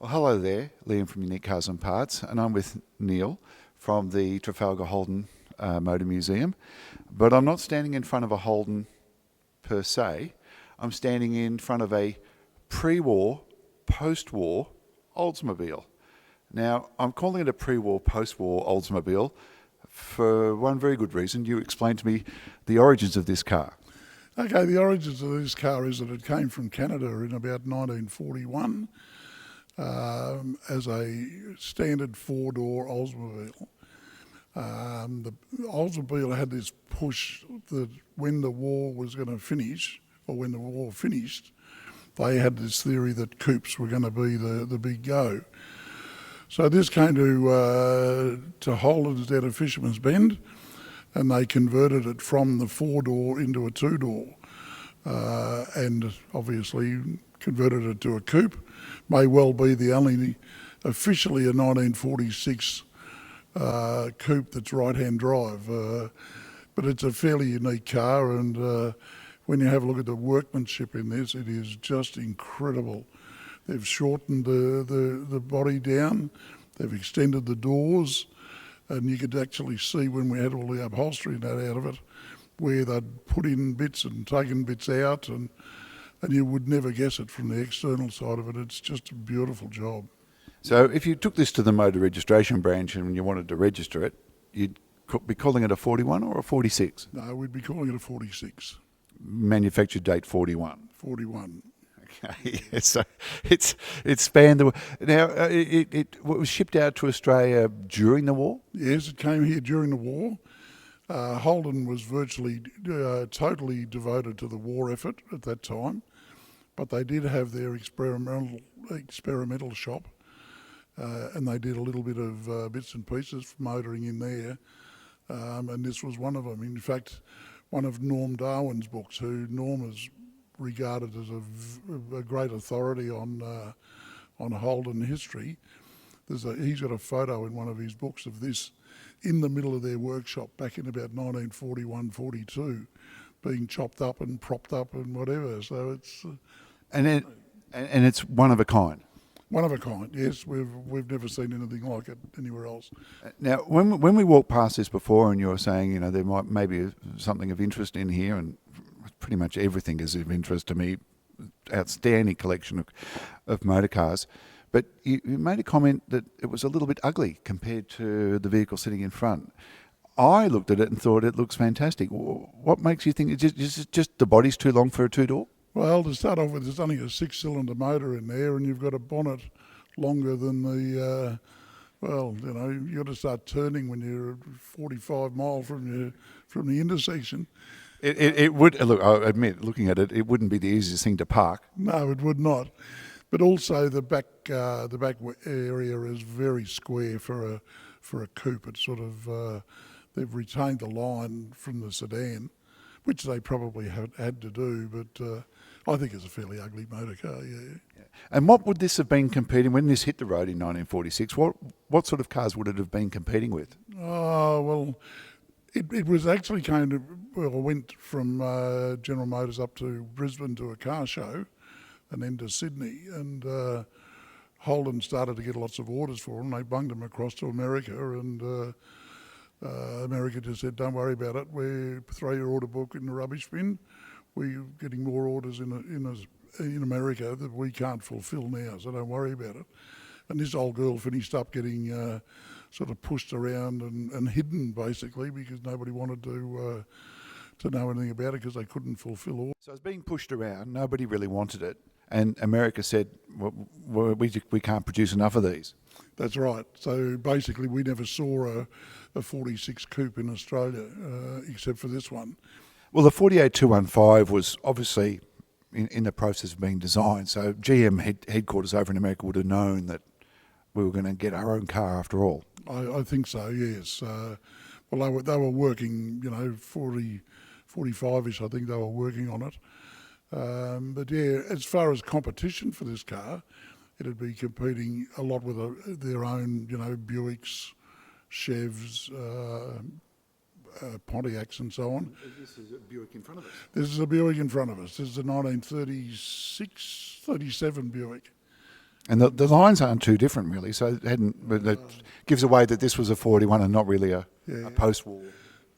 Well, hello there, Liam from Unique Cars and Parts, and I'm with Neil from the Trafalgar Holden Motor Museum. But I'm not standing in front of a Holden per se. I'm standing in front of a pre-war, post-war Oldsmobile. Now, I'm calling it a pre-war, post-war Oldsmobile for one very good reason. You explained to me the origins of this car. Okay, the origins of this car is that it came from Canada in about 1941 as a standard four-door Oldsmobile. The Oldsmobile had this push that when the war was going to finish, or when the war finished, they had this theory that coupes were going to be the big go. So this came to Holden's down at Fisherman's Bend, and they converted it from the four-door into a two-door, and obviously converted it to a coupe. May well be the only officially a 1946 coupe that's right-hand drive, but it's a fairly unique car, and when you have a look at the workmanship in this, it is just incredible. They've shortened the body down, they've extended the doors, and you could actually see when we had all the upholstery and that out of it, where they'd put in bits and taken bits out, and you would never guess it from the external side of it. It's just a beautiful job. So if you took this to the motor registration branch and you wanted to register it, you'd be calling it a 41 or a 46? No, we'd be calling it a 46. Manufactured date 41. 41. Okay, so it's spanned the. Now it was shipped out to Australia during the war. Yes, it came here during the war. Holden was virtually totally devoted to the war effort at that time, but they did have their experimental shop, and they did a little bit of bits and pieces for motoring in there, and this was one of them. In fact, one of Norm Darwin's books, who Norm is regarded as a great authority on Holden history. He's got a photo in one of his books of this in the middle of their workshop back in about 1941-42, being chopped up and propped up and whatever. So it's and it's one of a kind. One of a kind, yes. We've never seen anything like it anywhere else. Now, when we walked past this before, and you were saying, there might maybe something of interest in here, and pretty much everything is of interest to me. Outstanding collection of motor cars. But you made a comment that it was a little bit ugly compared to the vehicle sitting in front. I looked at it and thought it looks fantastic. What makes you think it's just the body's too long for a two-door? Well, to start off with, there's only a six-cylinder motor in there, and you've got a bonnet longer than the, you've got to start turning when you're 45 miles from the intersection. It would, look, I admit, looking at it, it wouldn't be the easiest thing to park. No, it would not. But also the back area is very square for a coupe. It's sort of they've retained the line from the sedan, which they probably had to do. But I think it's a fairly ugly motor car. Yeah. And what would this have been competing when this hit the road in 1946? What sort of cars would it have been competing with? Oh well, it was actually went from General Motors up to Brisbane to a car show, and then to Sydney, and Holden started to get lots of orders for them. They bunged them across to America, and America just said, "Don't worry about it. We throw your order book in the rubbish bin. We're getting more orders in America that we can't fulfil now, so don't worry about it." And this old girl finished up getting sort of pushed around and hidden, basically, because nobody wanted to know anything about it because they couldn't fulfil orders. So it was being pushed around. Nobody really wanted it. And America said, we can't produce enough of these. That's right. So basically we never saw a 46 coupe in Australia, except for this one. Well, the 48215 was obviously in the process of being designed. So GM headquarters over in America would have known that we were going to get our own car after all. I think so, yes. Well, they were working, 45-ish, I think they were working on it. But yeah, as far as competition for this car, it'd be competing a lot with their own, Buicks, Chevs, Pontiacs and so on. This is a Buick in front of us. This is a Buick in front of us. This is a 1936, 37 Buick. And the lines aren't too different, really. So but that gives away that this was a 41 and not really a post-war.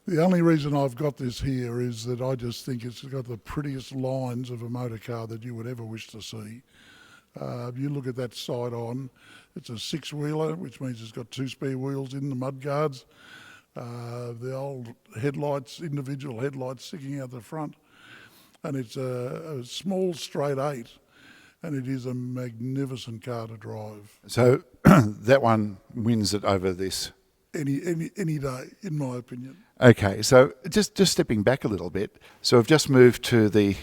The only reason I've got this here is that I just think it's got the prettiest lines of a motor car that you would ever wish to see. If you look at that side on, it's a six-wheeler, which means it's got two spare wheels in the mudguards. The old headlights, individual headlights sticking out the front. And it's a small straight 8, and it is a magnificent car to drive. So that one wins it over this. Any day, in my opinion. Okay, so just stepping back a little bit. So I've just moved to the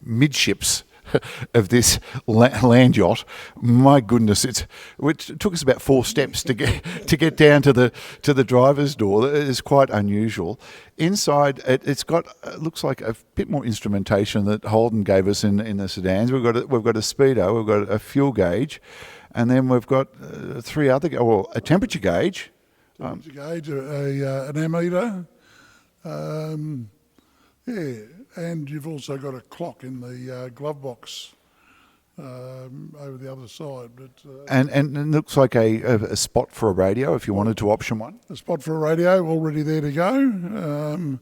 midships of this land yacht. My goodness, it took us about 4 steps to get down to the driver's door. It's quite unusual. Inside, it's got looks like a bit more instrumentation that Holden gave us in the sedans. We've got a speedo, we've got a fuel gauge, and then we've got 3 other a temperature gauge. Temperature gauge, an ammeter, and you've also got a clock in the glove box over the other side. But, and it looks like a spot for a radio if you wanted to option one. A spot for a radio already there to go, and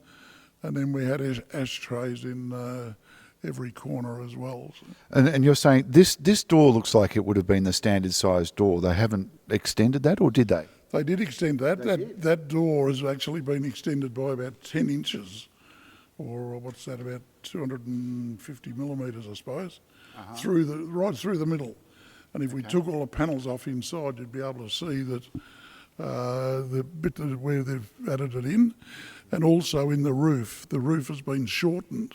then we had ashtrays in every corner as well. So. And you're saying this door looks like it would have been the standard size door. They haven't extended that, or did they? They did extend that. That door has actually been extended by about 10 inches, or what's that, about 250 millimetres, I suppose, right through the middle. And if we took all the panels off inside, you'd be able to see that the bit where they've added it in, and also in the roof. The roof has been shortened,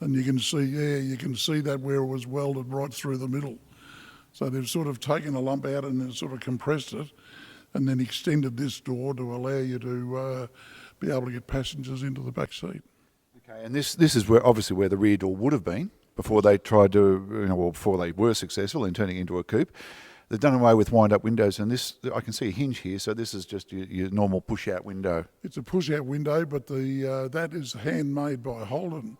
and you can see that where it was welded right through the middle. So they've sort of taken a lump out and then sort of compressed it, and then extended this door to allow you to be able to get passengers into the back seat. Okay, and this is obviously where the rear door would have been before they tried to, before they were successful in turning it into a coupe. They've done away with wind-up windows, and this, I can see a hinge here, so this is just your normal push-out window. It's a push-out window, but that is handmade by Holden,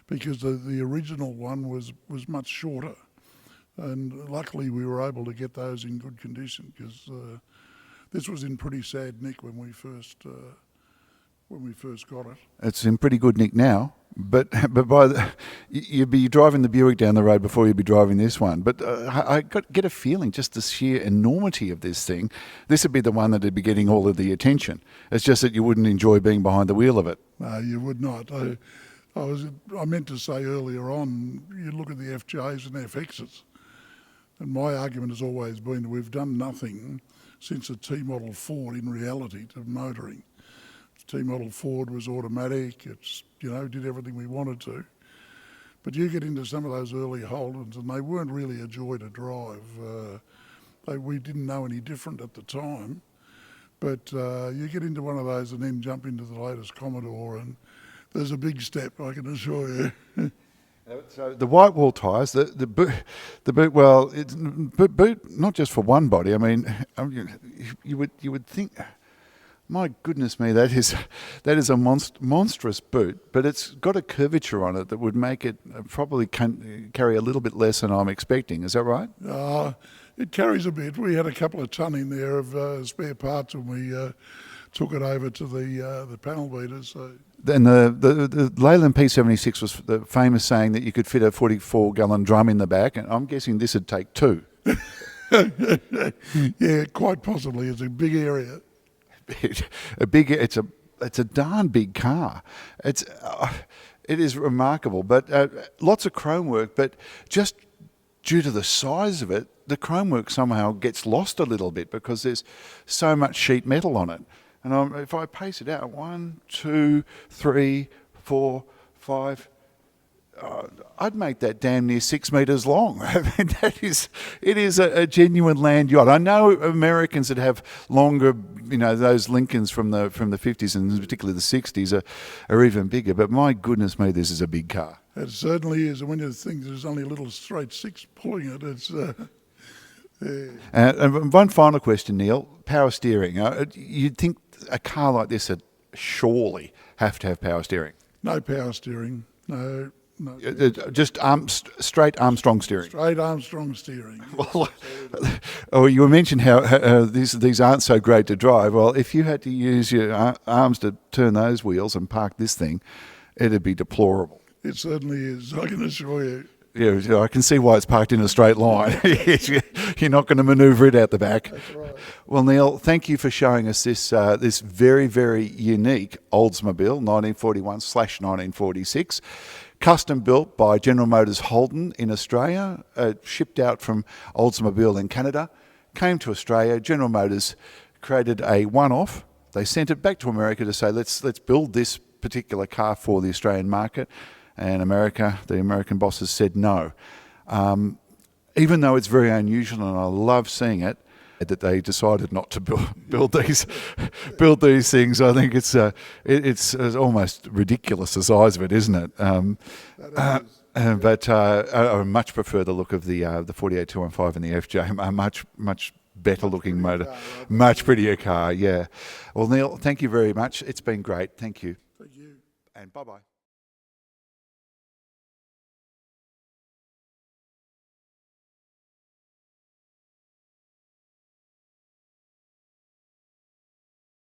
because the original one was much shorter, and luckily we were able to get those in good condition, because this was in pretty sad nick when we first got it. It's in pretty good nick now, but you'd be driving the Buick down the road before you'd be driving this one. But I get a feeling, just the sheer enormity of this thing, this would be the one that would be getting all of the attention. It's just that you wouldn't enjoy being behind the wheel of it. No, you would not. I meant to say earlier on, you look at the FJs and FXs, and my argument has always been that we've done nothing since the T-model Ford in reality to motoring. The T-model Ford was automatic, did everything we wanted to. But you get into some of those early Holdens and they weren't really a joy to drive. We didn't know any different at the time. But you get into one of those and then jump into the latest Commodore, and there's a big step, I can assure you. So the white wall tyres, the boot. Well, it's boot not just for one body. I mean, you would think, my goodness me, that is a monstrous boot, but it's got a curvature on it that would make it probably carry a little bit less than I'm expecting. Is that right? It carries a bit. We had a couple of tonne in there of spare parts when we took it over to the panel beaters. So. And the Leyland P76 was the famous saying that you could fit a 44-gallon drum in the back, and I'm guessing this would take 2. Yeah, quite possibly. It's a big area. It's a darn big car. It is remarkable, but lots of chrome work. But just due to the size of it, the chrome work somehow gets lost a little bit because there's so much sheet metal on it. And if I pace it out, 1, 2, 3, 4, 5, I'd make that damn near 6 metres long. I mean, it is a genuine land yacht. I know Americans that have longer, those Lincolns from the 50s and particularly the 60s are even bigger. But my goodness me, this is a big car. It certainly is. And when you think there's only a little straight 6 pulling it, it's... Yeah. And one final question, Neil. Power steering. You'd think a car like this would surely have to have power steering. No power steering. No, No, Just straight Armstrong steering. straight Armstrong steering. Well, oh, you mentioned how these aren't so great to drive. Well, if you had to use your arms to turn those wheels and park this thing, it'd be deplorable. It certainly is, I can assure you. Yeah, I can see why it's parked in a straight line. You're not going to manoeuvre it out the back. That's right. Well, Neil, thank you for showing us this very, very unique Oldsmobile 1941/1946, custom built by General Motors Holden in Australia, shipped out from Oldsmobile in Canada, came to Australia. General Motors created a one-off. They sent it back to America to say, let's build this particular car for the Australian market. And the American bosses said no. Even though it's very unusual, and I love seeing it, that they decided not to build these things. I think it's almost ridiculous the size of it, isn't it? But I much prefer the look of the 48215 and the FJ. A much better looking motor, much prettier car. Yeah. Well, Neil, thank you very much. It's been great. Thank you. Thank you. And bye bye.